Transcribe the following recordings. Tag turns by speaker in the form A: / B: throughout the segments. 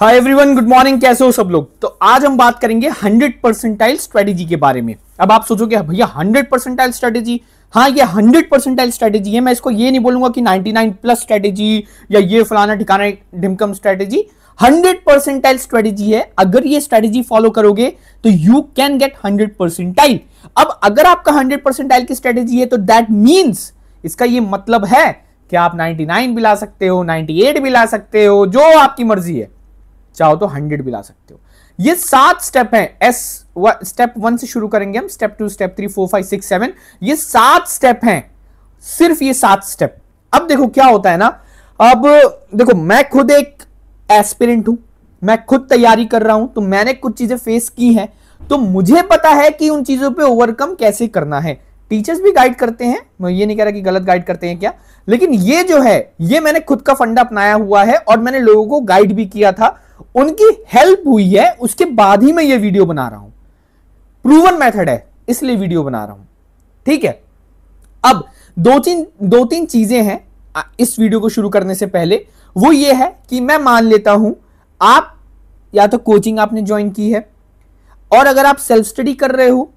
A: Hi everyone, good morning. कैसे हो सब लोग। तो आज हम बात करेंगे 100 परसेंटाइल स्ट्रेटेजी के बारे में। अब आप सोचोगे भैया 100 परसेंटाइल स्ट्रेटेजी, हाँ ये 100 परसेंटाइल स्ट्रेटेजी है। मैं इसको ये नहीं बोलूंगा कि 99 प्लस स्ट्रेटेजी या ये फलाना ठिकाना ढिमकम स्ट्रेटेजी। 100 परसेंटाइल स्ट्रेटेजी है। अगर ये स्ट्रेटेजी फॉलो करोगे तो यू कैन गेट 100 परसेंटाइल। अब अगर आपका 100 परसेंटाइल की स्ट्रेटेजी है तो दैट मीन्स, इसका ये मतलब है कि आप 99 भी ला सकते हो, 98 भी ला सकते हो, जो आपकी मर्जी है। चाहो तो 100 भी ला सकते हो। ये 7 स्टेप हैं। स्टेप 1 से शुरू करेंगे हम, स्टेप 2, स्टेप 3, 4, 5, 6, 7। ये 7 स्टेप हैं, सिर्फ ये 7 स्टेप। अब देखो क्या होता है ना, अब देखो मैं खुद एक एस्पिरेंट हूं, मैं खुद तैयारी कर रहा हूं, तो मैंने कुछ चीजें फेस की हैं, तो मुझे पता है कि उन चीजों पे ओवरकम कैसे करना है। टीचर्स भी गाइड करते हैं, मैं ये नहीं कह रहा कि गलत गाइड करते हैं क्या, लेकिन ये जो है ये मैंने खुद का फंडा अपनाया हुआ है और मैंने लोगों को गाइड भी किया था, उनकी हेल्प हुई है, उसके बाद ही मैं ये वीडियो बना रहा हूं। प्रूवन मेथड है इसलिए वीडियो बना रहा हूं, ठीक है। अब दो तीन चीजें हैं इस वीडियो को शुरू करने से पहले। वो ये है कि मैं मान लेता हूं आप या तो कोचिंग आपने ज्वाइन की है, और अगर आप सेल्फ स्टडी कर रहे हो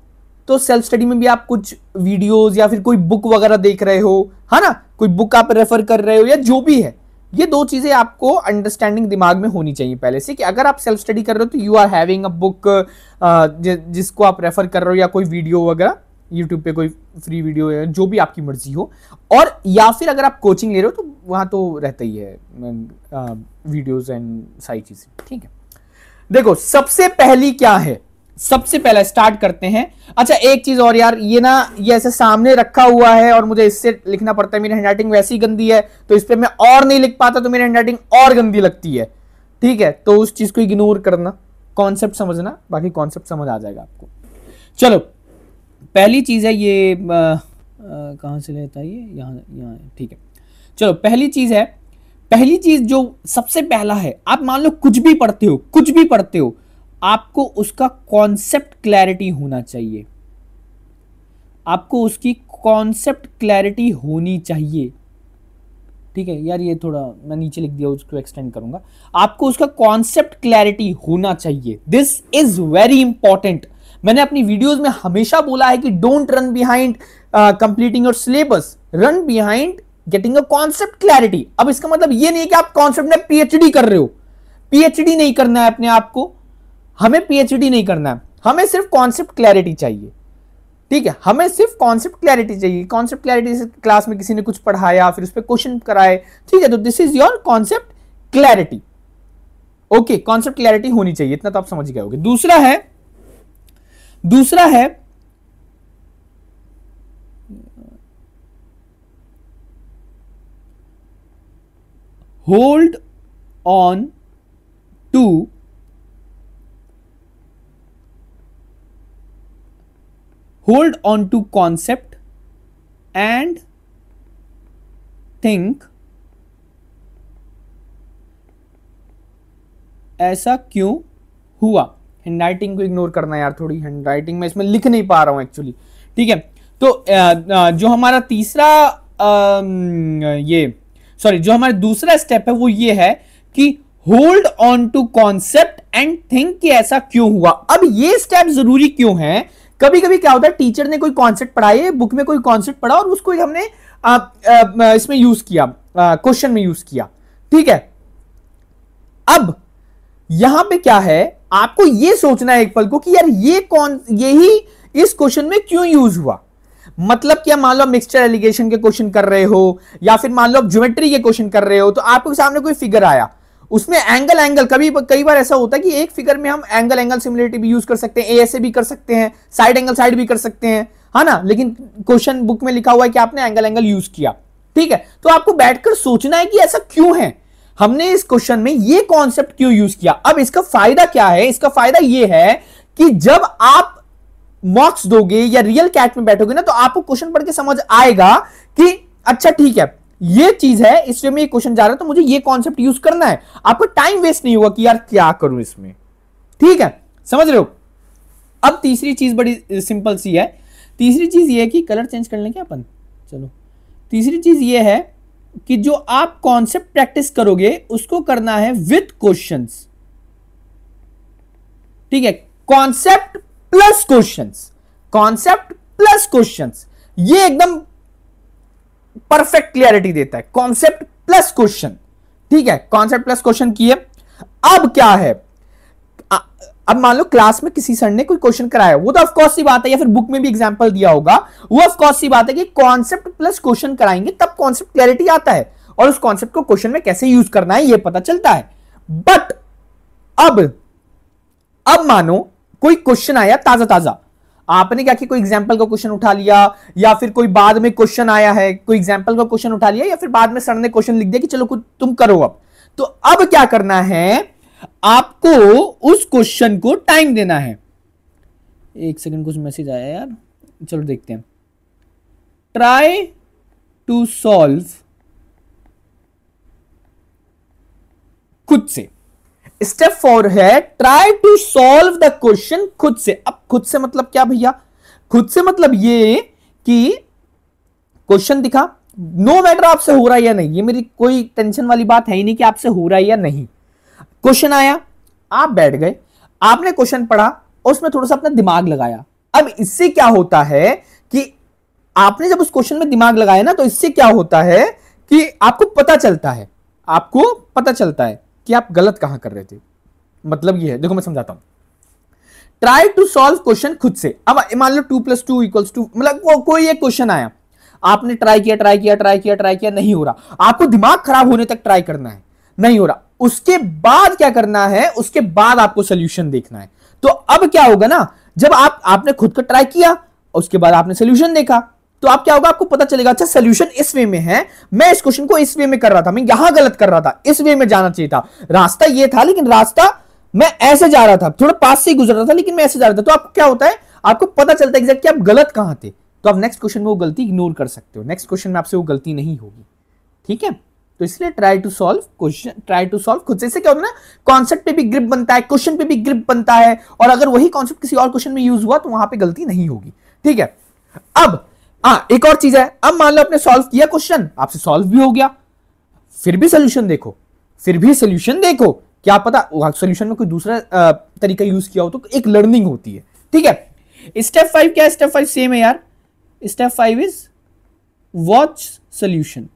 A: तो सेल्फ स्टडी में भी आप कुछ वीडियोस या फिर कोई बुक वगैरह देख रहे हो, है ना, कोई बुक आप रेफर कर रहे हो या जो भी है। ये दो चीजें आपको अंडरस्टैंडिंग दिमाग में होनी चाहिए पहले से, कि अगर आप सेल्फ स्टडी कर रहे हो तो you are having a book जिसको आप रेफर कर रहे हो, या कोई वीडियो वगैरह यूट्यूब पे कोई फ्री वीडियो है, जो भी आपकी मर्जी हो। और या फिर अगर आप कोचिंग ले रहे हो तो वहां तो रहता ही है वीडियोज एंड सारी चीजें, ठीक है। देखो सबसे पहली क्या है, सबसे पहला स्टार्ट करते हैं। अच्छा एक चीज और यार, ये ना ये ऐसे सामने रखा हुआ है और मुझे इससे लिखना पड़ता है, मेरी हैंडराइटिंग वैसी ही गंदी है, तो इस पे मैं और नहीं लिख पाता तो मेरी हैंडराइटिंग और गंदी लगती है, ठीक है। तो उस चीज को इग्नोर करना, कॉन्सेप्ट समझना, बाकी कॉन्सेप्ट समझ आ जाएगा आपको। चलो पहली चीज है ये कहां से लेता है ये, यहाँ ठीक है। चलो पहली चीज जो सबसे पहला है, आप मान लो कुछ भी पढ़ते हो, आपको उसका कॉन्सेप्ट क्लैरिटी होना चाहिए। आपको उसकी कॉन्सेप्ट क्लैरिटी होनी चाहिए, ठीक है यार। ये थोड़ा मैं नीचे लिख दिया, उसको एक्सटेंड करूंगा। आपको उसका कॉन्सेप्ट क्लैरिटी होना चाहिए। This is very important. मैंने अपनी वीडियोस में हमेशा बोला है कि don't run behind completing your syllabus, run behind getting a concept clarity. अब इसका मतलब ये नहीं है कि आप कॉन्सेप्ट में पीएचडी कर रहे हो। पीएचडी नहीं करना है अपने आप को, हमें पीएचडी नहीं करना है, हमें सिर्फ कॉन्सेप्ट क्लैरिटी चाहिए, ठीक है। हमें सिर्फ कॉन्सेप्ट क्लैरिटी चाहिए। कॉन्सेप्ट क्लैरिटी से क्लास में किसी ने कुछ पढ़ाया, फिर उस पर क्वेश्चन कराए, ठीक है, तो this is your concept clarity. Okay, concept clarity होनी चाहिए, इतना तो आप समझ गए होंगे। दूसरा है hold on to concept and think ऐसा क्यों हुआ। हैंडराइटिंग को इग्नोर करना यार, थोड़ी हैंडराइटिंग में इसमें लिख नहीं पा रहा हूं एक्चुअली, ठीक है। तो जो हमारा जो हमारा दूसरा स्टेप है वो ये है कि hold on to concept and think कि ऐसा क्यों हुआ। अब ये स्टेप जरूरी क्यों है, कभी कभी क्या होता है, टीचर ने कोई कॉन्सेप्ट पढ़ाई, बुक में कोई कॉन्सेप्ट पढ़ा और उसको हमने इसमें यूज किया, क्वेश्चन में यूज किया, ठीक है। अब यहां पे क्या है, आपको यह सोचना है एक पल को कि यार यही इस क्वेश्चन में क्यों यूज हुआ। मतलब क्या, मान लो मिक्सचर एलिगेशन के क्वेश्चन कर रहे हो, या फिर मान लो ज्योमेट्री के क्वेश्चन कर रहे हो, तो आपके सामने कोई फिगर आया, उसमें एंगल कई बार ऐसा होता है कि एक फिगर में हम एंगल सिमिलरिटी भी यूज कर सकते हैं, ऐसे भी कर सकते हैं, साइड भी कर सकते हैं, है ना। लेकिन क्वेश्चन बुक में लिखा हुआ है कि आपने एंगल यूज किया, ठीक है। तो आपको बैठकर सोचना है कि ऐसा क्यों है, हमने इस क्वेश्चन में ये कॉन्सेप्ट क्यों यूज किया। अब इसका फायदा क्या है, इसका फायदा ये है कि जब आप मॉक्स दोगे या रियल कैट में बैठोगे ना, तो आपको क्वेश्चन पढ़ के समझ आएगा कि अच्छा ठीक है ये चीज है, इसमें ये क्वेश्चन जा रहा है तो मुझे ये कॉन्सेप्ट यूज करना है। आपको टाइम वेस्ट नहीं होगा कि यार क्या करूं इसमें, ठीक है, समझ रहे हो। अब तीसरी चीज बड़ी सिंपल सी है। तीसरी चीज ये है कि कलर चेंज कर लें क्या अपन, चलो। तीसरी चीज ये है कि जो आप कॉन्सेप्ट प्रैक्टिस करोगे उसको करना है विथ क्वेश्चंस, ठीक है, concept plus questions, concept plus questions, ये एकदम परफेक्ट क्लियरिटी देता है, कॉन्सेप्ट प्लस क्वेश्चन। ठीक है, कॉन्सेप्ट प्लस क्वेश्चन किए। अब क्या है, अब मान लो क्लास में किसी सर ने कोई क्वेश्चन कराया, वो तो ऑफ कोर्स सी बात है, या फिर बुक में भी एग्जांपल दिया होगा, वो ऑफ कोर्स सी बात है कि कॉन्सेप्ट प्लस क्वेश्चन कराएंगे तब कॉन्सेप्ट क्लैरिटी आता है और उस कॉन्सेप्ट को क्वेश्चन में कैसे यूज करना है ये पता चलता है। बट अब मानो कोई क्वेश्चन आया ताजा ताजा, आपने क्या किया, कोई एग्जांपल का क्वेश्चन उठा लिया, या फिर कोई बाद में क्वेश्चन आया है, कोई एग्जांपल का क्वेश्चन उठा लिया, या फिर बाद में सर ने क्वेश्चन लिख दिया कि चलो कुछ तुम करो। अब तो अब क्या करना है, आपको उस क्वेश्चन को टाइम देना है। एक सेकंड, कुछ मैसेज आया यार, चलो देखते हैं। ट्राई टू सॉल्व खुद से। स्टेप 4 है try to solve the question खुद से। अब खुद से मतलब क्या भैया, खुद से मतलब ये कि क्वेश्चन दिखा, नो मैटर आपसे हो रहा है या नहीं, ये मेरी कोई टेंशन वाली बात है ही नहीं कि आपसे हो रहा है या नहीं। क्वेश्चन आया, आप बैठ गए, आपने क्वेश्चन पढ़ा और उसमें थोड़ा सा अपना दिमाग लगाया। अब इससे क्या होता है कि आपने जब उस क्वेश्चन में दिमाग लगाया ना, तो इससे क्या होता है कि आपको पता चलता है, आपको पता चलता है कि आप गलत कहां कर रहे थे। मतलब ये है, देखो मैं समझाता हूं। ट्राई टू सॉल्व क्वेश्चन खुद से। अब मान लो 2 + 2 = 2, मतलब कोई एक क्वेश्चन आया, आपने ट्राई किया, नहीं हो रहा, आपको दिमाग खराब होने तक ट्राई करना है, नहीं हो रहा, उसके बाद क्या करना है, उसके बाद आपको सोल्यूशन देखना है। तो अब क्या होगा ना, जब आपने खुद का ट्राई किया, उसके बाद आपने सोल्यूशन देखा, तो आप क्या होगा, आपको पता चलेगा अच्छा सोल्यूशन इस वे में है, मैं इस क्वेश्चन को इस वे में कर रहा था, मैं यहां गलत कर रहा था, इस वे में जाना चाहिए था, रास्ता ये था लेकिन रास्ता मैं ऐसे जा रहा था, थोड़ा पास से ही गुजर रहा था लेकिन मैं ऐसे जा रहा था। तो आपको क्या होता है, आपको पता चलता है एग्जैक्ट कि आप गलत कहां थे, तो आप नेक्स्ट क्वेश्चन में वो गलती इग्नोर कर सकते हो, नेक्स्ट क्वेश्चन में आपसे वो गलती नहीं होगी। ठीक है, तो इसलिए try to solve question, try to solve खुद से क्या होता है ना, कॉन्सेप्ट पे भी ग्रिप बनता है, क्वेश्चन पे भी ग्रिप बनता है, और अगर वही कॉन्सेप्ट किसी और क्वेश्चन में यूज हुआ तो वहां पे गलती नहीं होगी। ठीक है, अब एक और चीज है, अब मान लो आपने सॉल्व किया क्वेश्चन, आपसे सॉल्व भी हो गया, फिर भी सोल्यूशन देखो, क्या पता सोल्यूशन में कोई दूसरा तरीका यूज किया हो, तो एक लर्निंग होती है। ठीक है, स्टेप 5 क्या है, स्टेप 5 सेम है यार, स्टेप 5 इज वॉच सोल्यूशन।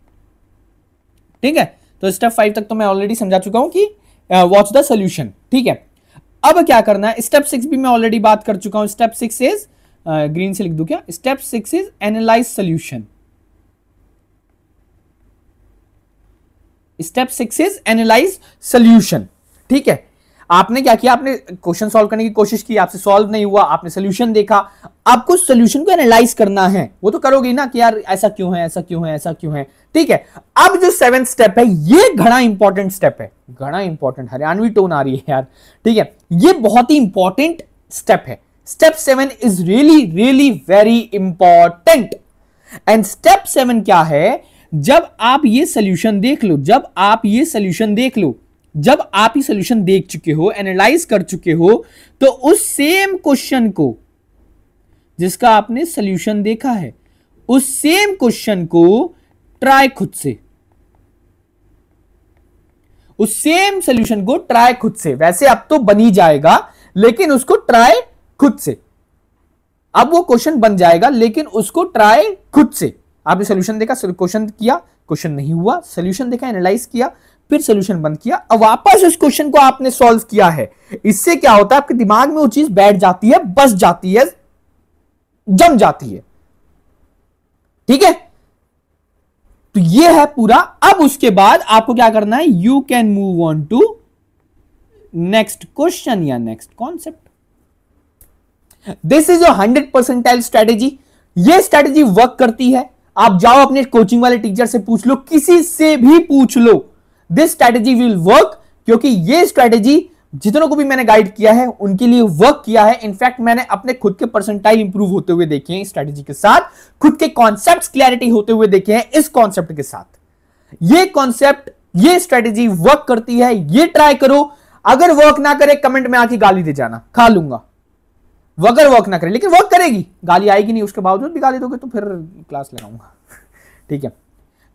A: ठीक है, तो स्टेप 5 तक तो मैं ऑलरेडी समझा चुका हूं कि वॉच द सोल्यूशन। ठीक है, अब क्या करना है, स्टेप 6 भी मैं ऑलरेडी बात कर चुका हूं। स्टेप 6 इज ग्रीन से लिख दूं क्या, step 6 is analyse solution. Step 6 is analyse solution. ठीक है, आपने क्या किया, आपने क्वेश्चन सॉल्व करने की कोशिश की, आपसे सॉल्व नहीं हुआ, आपने सोल्यूशन देखा, आपको सोल्यूशन को एनालाइज करना है, वो तो करोगे ना कि यार ऐसा क्यों है, ऐसा क्यों है, ऐसा क्यों है। ठीक है, अब जो 7th स्टेप है, ये घना इंपॉर्टेंट स्टेप है, घना इंपॉर्टेंट, हरियाणवी टोन आ रही है यार। ठीक है, ये बहुत ही इंपॉर्टेंट स्टेप है। Step 7 is really very important. And step 7 क्या है, जब आप ये सोल्यूशन देख लो, जब आप ये सोल्यूशन देख चुके हो, एनालाइज कर चुके हो, तो उस सेम क्वेश्चन को जिसका आपने सोल्यूशन देखा है, उस सेम क्वेश्चन को ट्राई खुद से, उस सेम सोल्यूशन को ट्राई खुद से। वैसे अब तो बन ही जाएगा, लेकिन उसको ट्राई खुद से। अब वो क्वेश्चन बन जाएगा, लेकिन उसको ट्राई खुद से। आपने सोल्यूशन देखा, क्वेश्चन किया, क्वेश्चन नहीं हुआ, सोल्यूशन देखा, एनालाइज किया, फिर सोल्यूशन बंद किया, अब वापस उस क्वेश्चन को आपने सॉल्व किया है। इससे क्या होता है, आपके दिमाग में वो चीज बैठ जाती है, बस जाती है, जम जाती है। ठीक है, तो ये है पूरा। अब उसके बाद आपको क्या करना है, you can move on to next question या next concept. This is your 100% strategy. ये स्ट्रेटेजी वर्क करती है। आप जाओ अपने कोचिंग वाले टीचर से पूछ लो, किसी से भी पूछ लो, दिस स्ट्रेटेजी विल वर्क, क्योंकि ये स्ट्रेटेजी जितनों को भी मैंने गाइड किया है उनके लिए वर्क किया है। इनफैक्ट मैंने अपने खुद के परसेंटाइल इंप्रूव होते हुए देखे हैं इस स्ट्रेटेजी के साथ, खुद के कॉन्सेप्ट्स क्लैरिटी होते हुए देखे हैं इस कॉन्सेप्ट के साथ। ये कॉन्सेप्ट, ये स्ट्रेटेजी वर्क करती है, ये ट्राई करो। अगर वर्क ना करे कमेंट में आके गाली दे जाना, खा लूंगा। अगर वर्क ना करे, लेकिन वर्क करेगी, गाली आएगी नहीं, उसके बावजूद भी गाली दोगे तो फिर क्लास लगाऊंगा। ठीक है,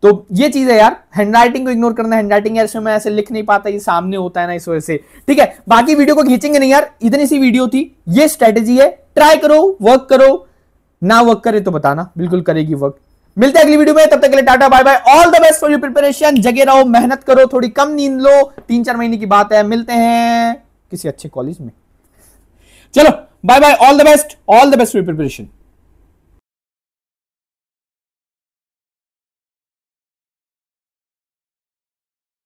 A: तो ये चीज है यार, हैंडराइटिंग को इग्नोर करना। हैंडराइटिंग ऐसे मैं ऐसे लिख नहीं पाता, ये सामने होता है ना इस वजह से। ठीक है, बाकी वीडियो को खींचेंगे नहीं यार, इतनी सी वीडियो थी, ये स्ट्रेटेजी है, ट्राई करो, वर्क करो, ना वर्क करे तो बताना, बिल्कुल करेगी वर्क। मिलते हैं अगली वीडियो में, तब तक के लिए tata bye bye, all the best for your preparation. जगे रहो, मेहनत करो, थोड़ी कम नींद लो, 3-4 महीने की बात है, मिलते हैं किसी अच्छे कॉलेज में। चलो bye bye, all the best for your preparation.